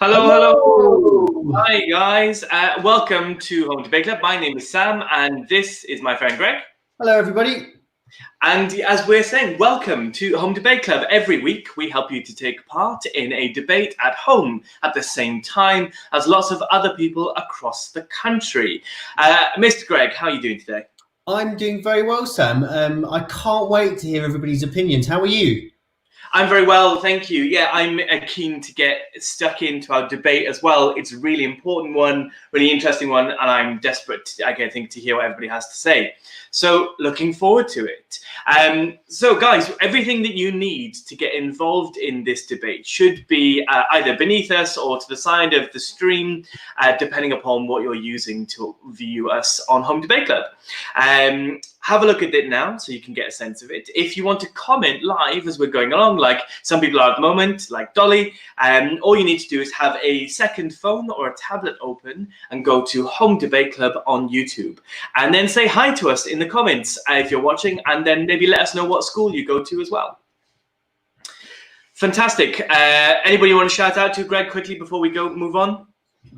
Hello, hello. Hello. Hi, guys. Welcome to Home Debate Club. My name is Sam, and this is my friend Greg. Hello, everybody. And as we're saying, welcome to Home Debate Club. Every week, we help you to take part in a debate at home at the same time as lots of other people across the country. Mr. Greg, how are you doing today? I'm doing very well, Sam. I can't wait to hear everybody's opinions. How are you? I'm very well, thank you. Yeah, I'm keen to get stuck into our debate as well. It's a really important one, really interesting one, and I'm desperate, to hear what everybody has to say. So, looking forward to it. So, guys, everything that you need to get involved in this debate should be either beneath us or to the side of the stream, depending upon what you're using to view us on Home Debate Club. Have a look at it now so you can get a sense of it. If you want to comment live as we're going along, like some people are at the moment, like Dolly, all you need to do is have a second phone or a tablet open and go to Home Debate Club on YouTube. And then say hi to us in the comments if you're watching, and then maybe let us know what school you go to as well. Fantastic. Anybody want to shout out to Greg quickly before we move on?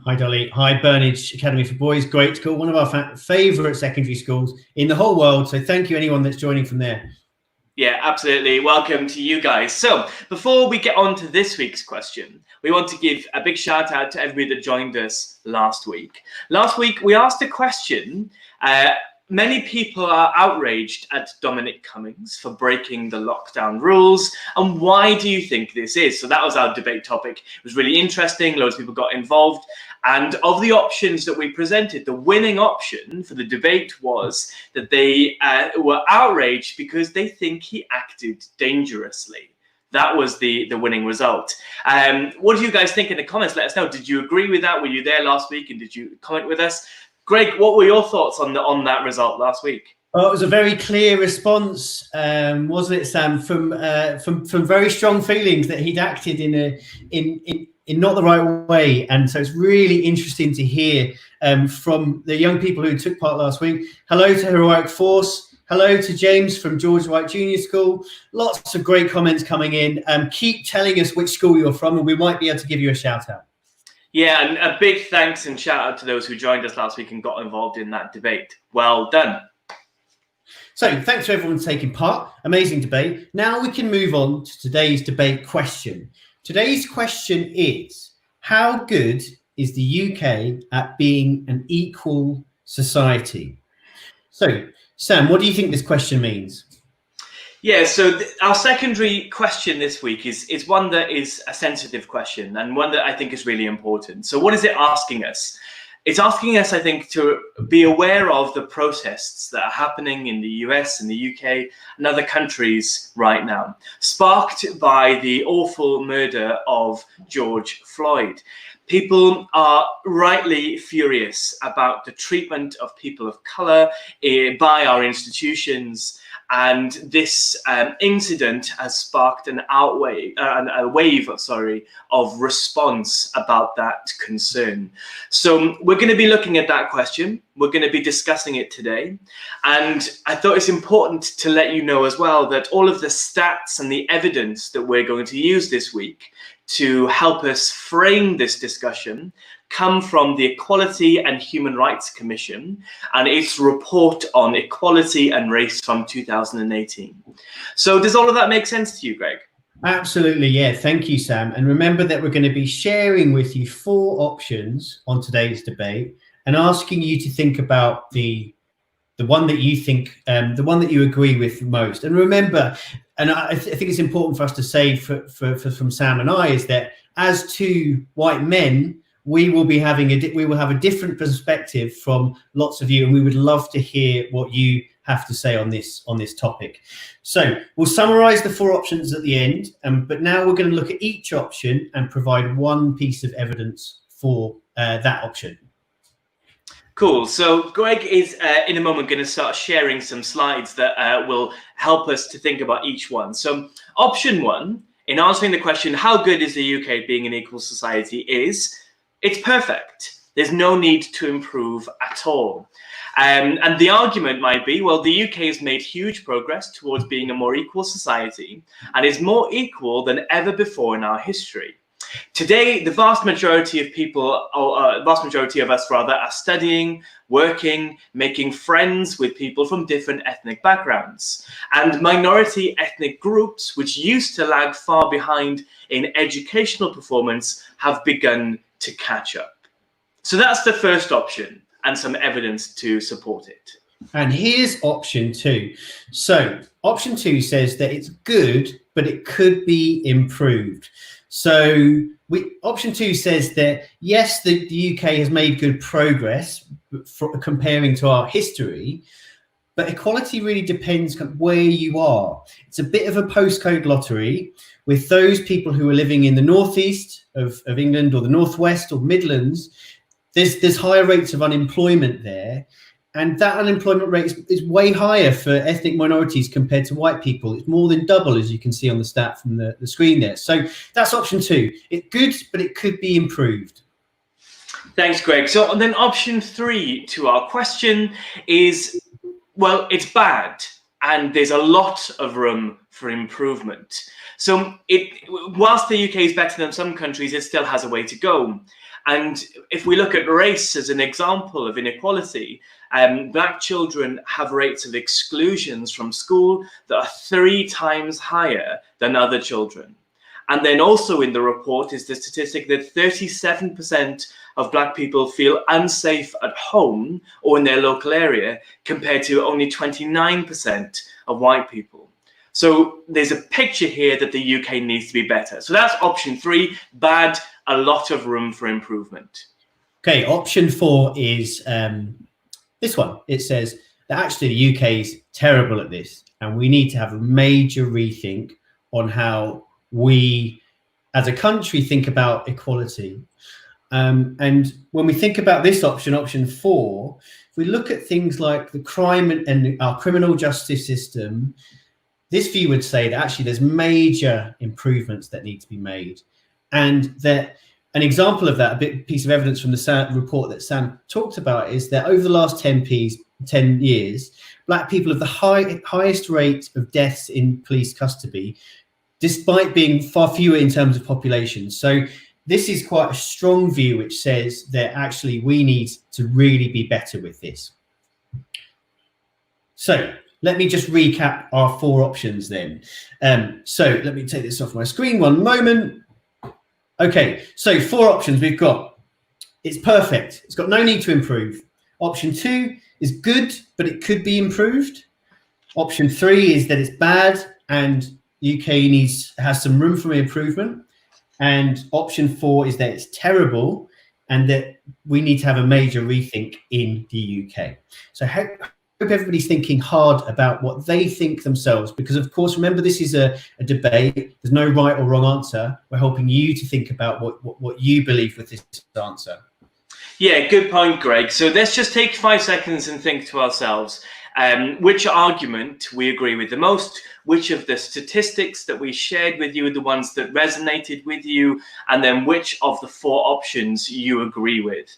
Hi, Dolly. Hi, Burnage Academy for Boys. Great school. One of our favourite secondary schools in the whole world. So thank you, anyone that's joining from there. Yeah, absolutely. Welcome to you guys. So before we get on to this week's question, we want to give a big shout out to everybody that joined us last week. Last week, we asked a question. Many people are outraged at Dominic Cummings for breaking the lockdown rules. And why do you think this is? So that was our debate topic. It was really interesting. Loads of people got involved. And of the options that we presented, the winning option for the debate was that they were outraged because they think he acted dangerously. That was the winning result. What do you guys think in the comments? Let us know. Did you agree with that? Were you there last week and did you comment with us? Greg, what were your thoughts on that result last week? Well, it was a very clear response, wasn't it, Sam? From very strong feelings that he'd acted in not the right way, and so it's really interesting to hear from the young people who took part last week. Hello to Heroic Force. Hello to James from George White Junior School. Lots of great comments coming in. Keep telling us which school you're from, and we might be able to give you a shout out. Yeah, and a big thanks and shout out to those who joined us last week and got involved in that debate. Well done. So thanks to everyone taking part. Amazing debate. Now we can move on to today's debate question. Today's question is, how good is the UK at being an equal society? So, Sam, what do you think this question means? Yeah, so our secondary question this week is one that is a sensitive question and one that I think is really important. So what is it asking us? It's asking us, I think, to be aware of the protests that are happening in the US and the UK and other countries right now, sparked by the awful murder of George Floyd. People are rightly furious about the treatment of people of colour by our institutions. And this incident has sparked a wave of response about that concern. So we're going to be looking at that question. We're going to be discussing it today. And I thought it's important to let you know as well that all of the stats and the evidence that we're going to use this week to help us frame this discussion come from the Equality and Human Rights Commission and its report on equality and race from 2018. So does all of that make sense to you, Greg? Absolutely, yeah. Thank you, Sam. And remember that we're going to be sharing with you 4 options on today's debate and asking you to think about the one that you think, the one that you agree with most. And remember, and I think it's important for us to say from Sam and I, is that as 2 white men, we will have a different perspective from lots of you, and we would love to hear what you have to say on this topic. So we'll summarize the 4 options at the end, but now we're going to look at each option and provide one piece of evidence for that option. Cool. So Greg is in a moment going to start sharing some slides that will help us to think about each one. So option 1, in answering the question, how good is the UK being an equal society, is it's perfect. There's no need to improve at all. And the argument might be, well, the UK has made huge progress towards being a more equal society and is more equal than ever before in our history. Today, the vast majority of people, or vast majority of us rather, are studying, working, making friends with people from different ethnic backgrounds. And minority ethnic groups, which used to lag far behind in educational performance, have begun to catch up. So that's the first option, and some evidence to support it. And here's option 2. So option 2 says that it's good, but it could be improved. So option 2 says that, yes, the UK has made good progress comparing to our history, but equality really depends where you are. It's a bit of a postcode lottery, with those people who are living in the northeast of England or the northwest or Midlands. There's higher rates of unemployment there. And that unemployment rate is way higher for ethnic minorities compared to white people. It's more than double, as you can see on the stat from the screen there. So that's option 2. It's good, but it could be improved. Thanks, Greg. So then option 3 to our question is, well, it's bad, and there's a lot of room for improvement. So whilst the UK is better than some countries, it still has a way to go. And if we look at race as an example of inequality, Black children have rates of exclusions from school that are 3 times higher than other children. And then also in the report is the statistic that 37% of Black people feel unsafe at home or in their local area, compared to only 29% of white people. So there's a picture here that the UK needs to be better. So that's option 3, bad, a lot of room for improvement. Okay, option 4 is this one. It says that actually the UK is terrible at this, and we need to have a major rethink on how we as a country think about equality. And when we think about this option, option 4, if we look at things like the crime and our criminal justice system, this view would say that actually there's major improvements that need to be made. And that an example of that, a piece of evidence from the report that Sam talked about, is that over the last 10 years, Black people have the highest rate of deaths in police custody, despite being far fewer in terms of population. So this is quite a strong view which says that actually we need to really be better with this. So let me just recap our 4 options then. So let me take this off my screen one moment. Okay, so 4 options we've got. It's perfect. It's got no need to improve. Option 2 is good, but it could be improved. Option 3 is that it's bad and UK has some room for improvement. And option 4 is that it's terrible and that we need to have a major rethink in the UK. So I hope everybody's thinking hard about what they think themselves, because of course, remember, this is a debate. There's no right or wrong answer. We're helping you to think about what you believe with this answer. Yeah, good point, Greg. So let's just take 5 seconds and think to ourselves, which argument we agree with the most, which of the statistics that we shared with you are the ones that resonated with you, and then which of the 4 options you agree with.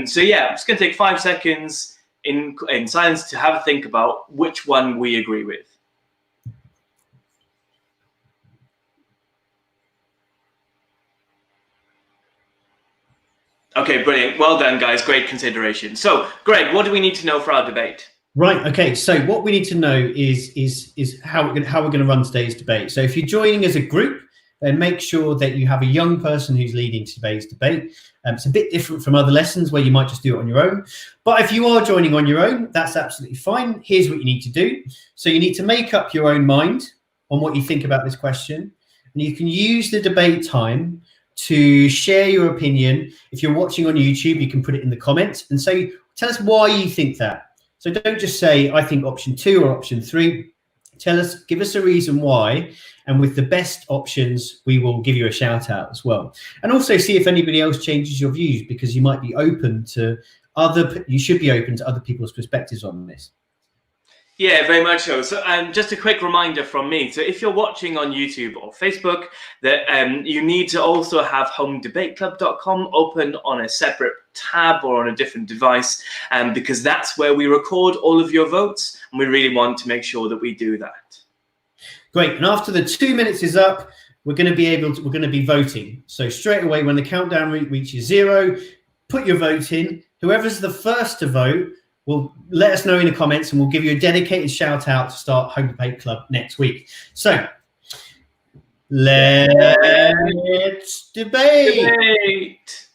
So yeah, I'm just going to take 5 seconds in silence to have a think about which one we agree with. Okay, brilliant. Well done, guys. Great consideration. So, Greg, what do we need to know for our debate? Right. Okay. So what we need to know is how we're going to run today's debate. So if you're joining as a group, then make sure that you have a young person who's leading today's debate. It's a bit different from other lessons where you might just do it on your own. But if you are joining on your own, that's absolutely fine. Here's what you need to do. So you need to make up your own mind on what you think about this question. And you can use the debate time to share your opinion. If you're watching on YouTube, you can put it in the comments and say, tell us why you think that. So don't just say, I think option 2 or option 3. Give us a reason why. And with the best options, we will give you a shout out as well. And also see if anybody else changes your views, because you might be open to you should be open to other people's perspectives on this. Yeah, very much so. So just a quick reminder from me. So if you're watching on YouTube or Facebook, that you need to also have homedebateclub.com open on a separate tab or on a different device, because that's where we record all of your votes, and we really want to make sure that we do that. Great. And after the 2 minutes is up, we're going to be voting. So straight away, when the countdown reaches 0, put your vote in. Whoever's the first to vote will let us know in the comments, and we'll give you a dedicated shout out to start Home Debate Club next week. So let's debate.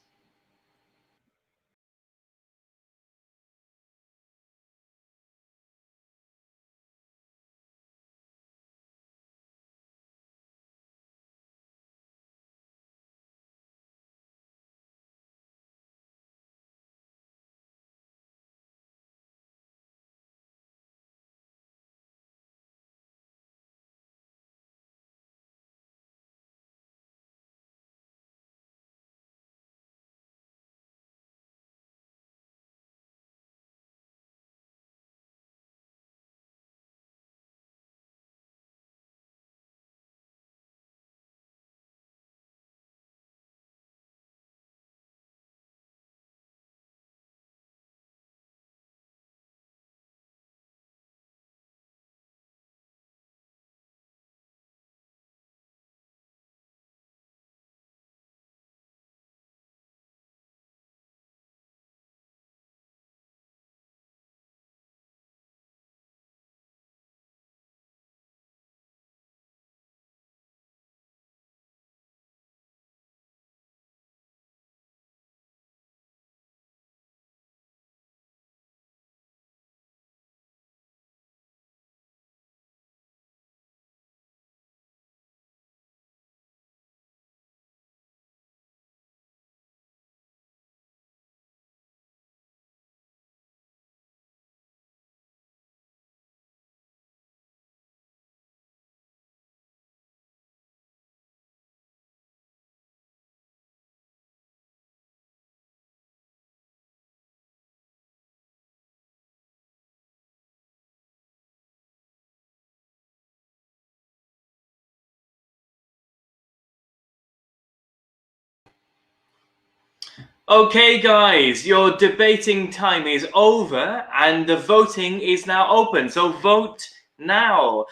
Okay, guys, your debating time is over and the voting is now open. So vote now.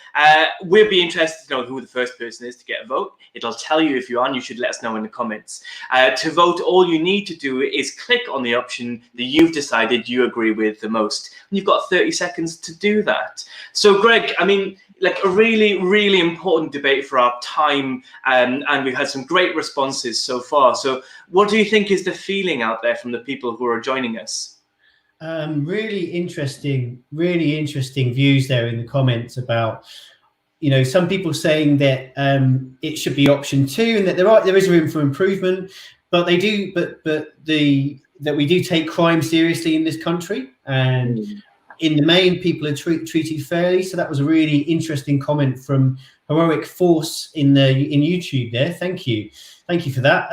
We'll be interested to know who the first person is to get a vote. It'll tell you if you're on. You should let us know in the comments. To vote, all you need to do is click on the option that you've decided you agree with the most. And you've got 30 seconds to do that. So, Greg, I mean, like a really, really important debate for our time, and we've had some great responses so far. So what do you think is the feeling out there from the people who are joining us? Really interesting views there in the comments about, you know, some people saying that it should be option 2 and that there is room for improvement, but we do take crime seriously in this country, and in the main, people are treated fairly. So that was a really interesting comment from Heroic Force in YouTube there. Thank you for that.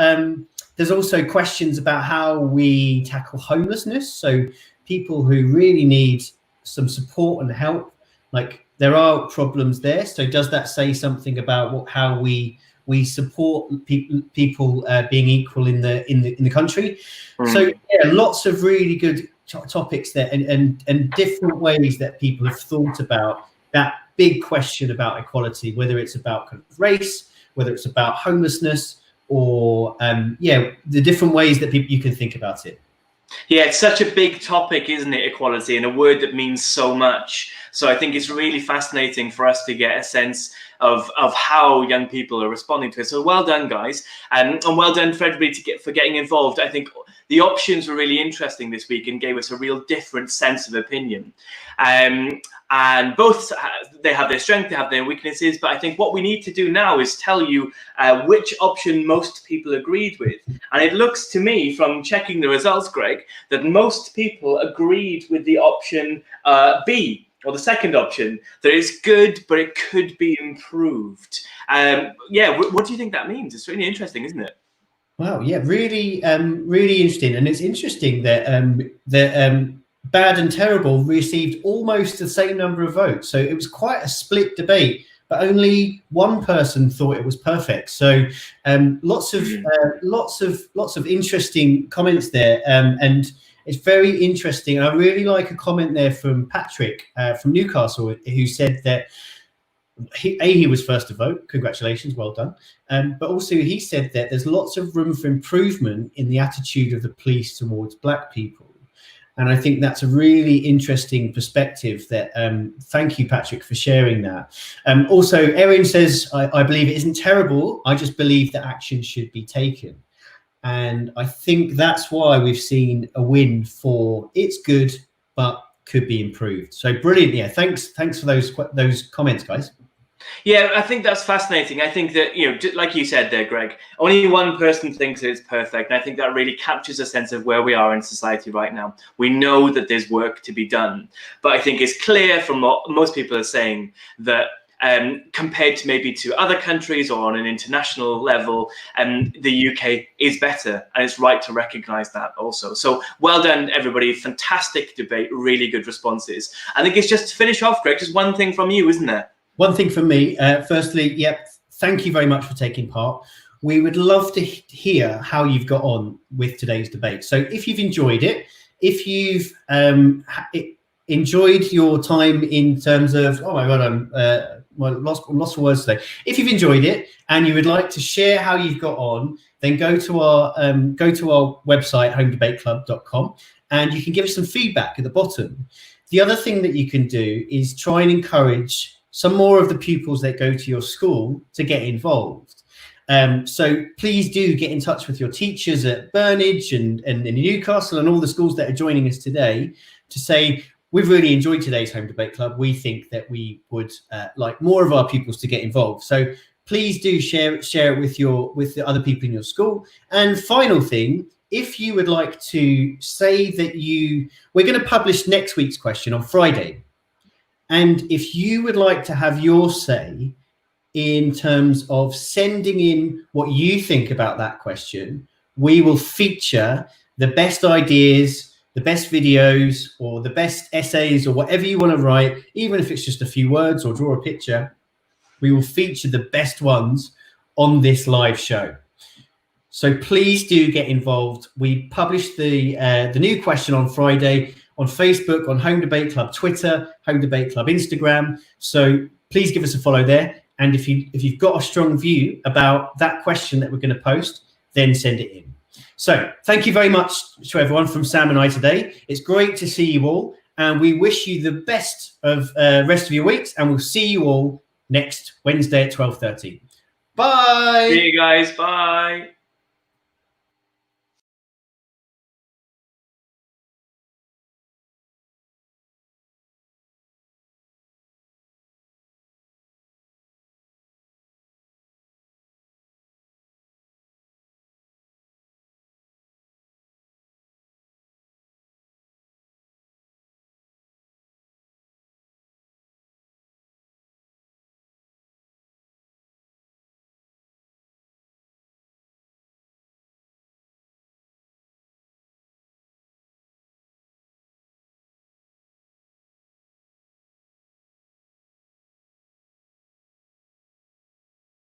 There's also questions about how we tackle homelessness. So people who really need some support and help, like there are problems there. So does that say something about how we support people being equal in the country? So yeah, lots of really good topics there, and different ways that people have thought about that big question about equality, whether it's about kind of race, whether it's about homelessness, or the different ways that you can think about it. Yeah, it's such a big topic, isn't it, equality, and a word that means so much. So I think it's really fascinating for us to get a sense of how young people are responding to it. So well done, guys, and well done for everybody for getting involved. I think the options were really interesting this week and gave us a real different sense of opinion. And both, they have their strength, they have their weaknesses, but I think what we need to do now is tell you which option most people agreed with. And it looks to me, from checking the results, Greg, that most people agreed with the option B, or the second option, that it's good, but it could be improved. Yeah, what do you think that means? It's really interesting, isn't it? Wow, yeah, really interesting. And it's interesting that Bad and Terrible received almost the same number of votes. So it was quite a split debate, but only one person thought it was perfect. So lots of interesting comments there, and it's very interesting. And I really like a comment there from Patrick from Newcastle, who said that he was first to vote. Congratulations, well done. But also he said that there's lots of room for improvement in the attitude of the police towards black people. And I think that's a really interesting perspective that, thank you, Patrick, for sharing that. Also, Erin says, I believe it isn't terrible. I just believe that action should be taken. And I think that's why we've seen a win for it's good, but could be improved. So brilliant. Yeah, thanks for those comments, guys. Yeah, I think that's fascinating. I think that, you know, like you said there, Greg, only one person thinks it's perfect. And I think that really captures a sense of where we are in society right now. We know that there's work to be done, but I think it's clear from what most people are saying that compared to maybe to other countries or on an international level, the UK is better, and it's right to recognize that also. So well done, everybody. Fantastic debate, really good responses. I think it's just to finish off, Greg, just one thing from you, isn't there? One thing from me, firstly, yep, thank you very much for taking part. We would love to hear how you've got on with today's debate. So if you've enjoyed it, if you've enjoyed your time in terms of, oh my God, I'm lost for words today. If you've enjoyed it and you would like to share how you've got on, then go to our website, homedebateclub.com, and you can give us some feedback at the bottom. The other thing that you can do is try and encourage some more of the pupils that go to your school to get involved. So please do get in touch with your teachers at Burnage and in Newcastle and all the schools that are joining us today to say, we've really enjoyed today's Home Debate Club. We think that we would like more of our pupils to get involved. So please do share it with the other people in your school. And final thing, if you would like to say that we're going to publish next week's question on Friday. And if you would like to have your say in terms of sending in what you think about that question, we will feature the best ideas, the best videos, or the best essays, or whatever you want to write, even if it's just a few words or draw a picture. We will feature the best ones on this live show. So please do get involved. We published the new question on Friday on Facebook, on Home Debate Club Twitter, Home Debate Club Instagram. So please give us a follow there. And if you've got a strong view about that question that we're going to post, then send it in. So thank you very much to everyone from Sam and I today. It's great to see you all, and we wish you the best of rest of your weeks, and we'll see you all next Wednesday at 12:30. Bye. See you guys. Bye.